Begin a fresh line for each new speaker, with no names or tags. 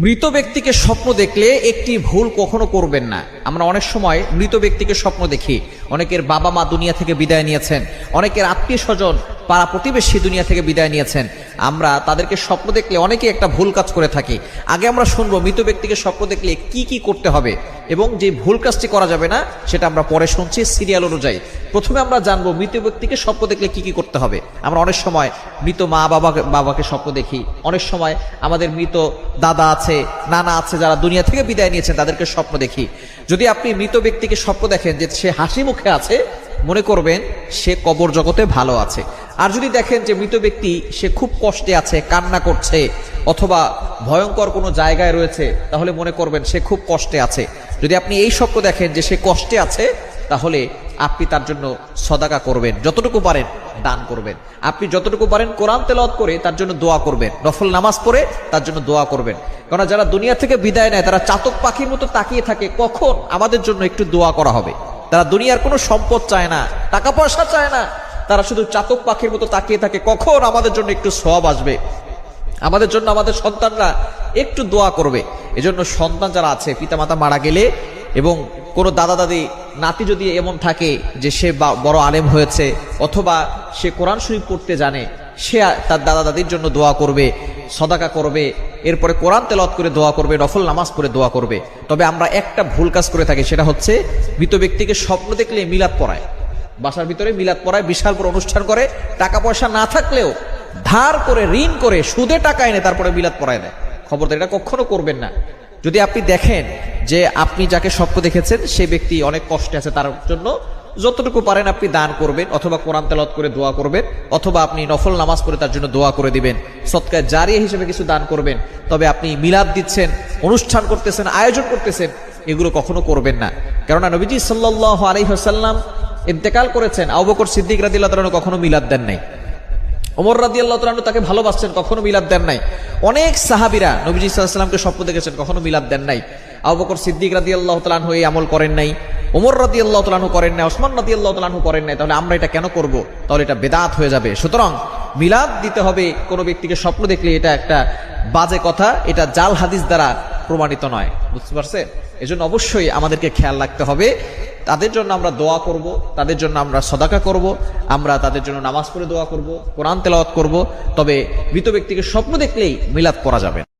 মৃত ব্যক্তিকে স্বপ্ন দেখলে একটি ভুল কখনো করবেন না। আমরা অনেক সময় মৃত ব্যক্তিকে স্বপ্ন দেখি। অনেকের বাবা মা দুনিয়া থেকে বিদায় নিয়েছেন, অনেকের আত্মীয় স্বজন পাড়া প্রতিবেশী দুনিয়া থেকে বিদায় নিয়েছেন। আমরা তাদেরকে স্বপ্ন দেখলে অনেকে একটা ভুল কাজ করে থাকি। আগে আমরা শুনবো মৃত ব্যক্তিকে স্বপ্ন দেখলে কি কি করতে হবে এবং যে ভুল কাজটি করা যাবে না সেটা আমরা পরে শুনছি সিরিয়াল অনুযায়ী। প্রথমে আমরা জানবো মৃত ব্যক্তিকে স্বপ্ন দেখলে কি কি করতে হবে। আমরা অনেক সময় মৃত মা বাবাকে স্বপ্ন দেখি, অনেক সময় আমাদের মৃত দাদা আছে, নানা আছে, যারা দুনিয়া থেকে বিদায় নিয়েছেন তাদেরকে স্বপ্ন দেখি। যদি আপনি মৃত ব্যক্তিকে স্বপ্ন দেখেন যে সে হাসি মুখে আছে, মনে করবেন সে কবর জগতে ভালো আছে। আর যদি দেখেন যে মৃত ব্যক্তি সে খুব কষ্টে আছে, কান্না করছে অথবা ভয়ঙ্কর কোনো জায়গায় রয়েছে, তাহলে মনে করবেন সে খুব কষ্টে আছে। যদি আপনি এই স্বপ্ন দেখেন যে সে কষ্টে আছে, তাহলে আপনি তার জন্য সদাকা করবেন, যতটুকু পারেন দান করবেন। আপনি যতটুকু পারেন কোরআন তেলাওয়াত করে তার জন্য দোয়া করবেন, নফল নামাজ পড়ে তার জন্য দোয়া করবেন। কারণ যারা দুনিয়া থেকে বিদায় নেয় তারা চাতক পাখির মতো তাকিয়ে থাকে কখন আমাদের জন্য একটু দোয়া করা হবে। তারা দুনিয়ার কোনো সম্পদ চায় না, টাকা পয়সা চায় না, তারা শুধু চাতক পাখির মতো তাকিয়ে থাকে কখন আমাদের জন্য একটু সওয়াব আসবে, আমাদের জন্য আমাদের সন্তানরা একটু দোয়া করবে। এজন্য সন্তান যারা আছে, পিতামাতা মারা গেলে এবং কোনো দাদা দাদি নাতি যদি এমন থাকে যে সে বড় আলেম হয়েছে অথবা সে কোরআন শরীফ পড়তে জানে, সে তার দাদা দাদির জন্য দোয়া করবে, সদাকা করবে, এরপরে কোরআন তেলাওয়াত করে দোয়া করবে, নফল নামাজ পড়ে দোয়া করবে। তবে আমরা একটা ভুল কাজ করে থাকি, সেটা হচ্ছে মৃত ব্যক্তিকে স্বপ্ন দেখলে মিলাদ পড়ায়, বাসার ভিতরে মিলাদ পড়ায়, বিশাল বড় অনুষ্ঠান করে, টাকা পয়সা না থাকলেও ধার করে ঋণ করে সুদে টাকা এনে তারপরে মিলাদ পড়ায় দেয়। খবরদার, এটা কখনো করবেন না। যদি আপনি দেখেন যে আপনি যাকে স্বপ্ন দেখেছেন সেই ব্যক্তি অনেক কষ্টে আছে, তার জন্য যতটুকু পারেন আপনি দান করবেন, অথবা কোরআন তেলাওয়াত করে দোয়া করবেন, অথবা আপনি নফল নামাজ পড়ে তার জন্য দোয়া করে দিবেন, সদকায়ে জারিয়া হিসেবে কিছু দান করবেন। তবে আপনি মিলাদ দিচ্ছেন, অনুষ্ঠান করতেছেন, আয়োজন করতেছেন, এগুলো কখনো করবেন না। কেননা নবীজি সাল্লাল্লাহু আলাইহি ওয়াসাল্লাম ইন্তেকাল করেছেন, আবু বকর সিদ্দিক রাদিয়াল্লাহু তাআলা কখনো মিলাদ দেন নাই, ওমর রাদিয়াল্লাহু তাআলা তাকে ভালোবাসছেন, কখনো মিলাদ দেন নাই। অনেক সাহাবীরা নবীজি সাল্লাল্লাহু আলাইহি ওয়াসাল্লামকে স্বপ্ন দেখেছেন, কখনো মিলাদ দেন নাই। আবু বকর সিদ্দিক রাদিয়াল্লাহু তাআলা এই আমল করেন নাই, ওমর রাদিয়াল্লাহু তাআলা করেন নাই, ওসমান রাদিয়াল্লাহু তাআলা করেন নাই। তাহলে আমরা এটা কেন করব? তাহলে এটা বেদাত হয়ে যাবে। সুতরাং মিলাদ দিতে হবে কোনো ব্যক্তিকে স্বপ্ন দেখলে, এটা একটা বাজে কথা, এটা জাল হাদিস দ্বারা প্রমাণিত নয়। বুঝতে পারছেন? এজন্য অবশ্যই আমাদেরকে খেয়াল রাখতে হবে। তাদের জন্য আমরা দোয়া করব, তাদের জন্য আমরা সদাকা করব, আমরা তাদের জন্য নামাজ পড়ে দোয়া করব, কোরআন তেলাওয়াত করব। তবে মৃত ব্যক্তিকে স্বপ্ন দেখলেই মিলাদ পড়া যাবে।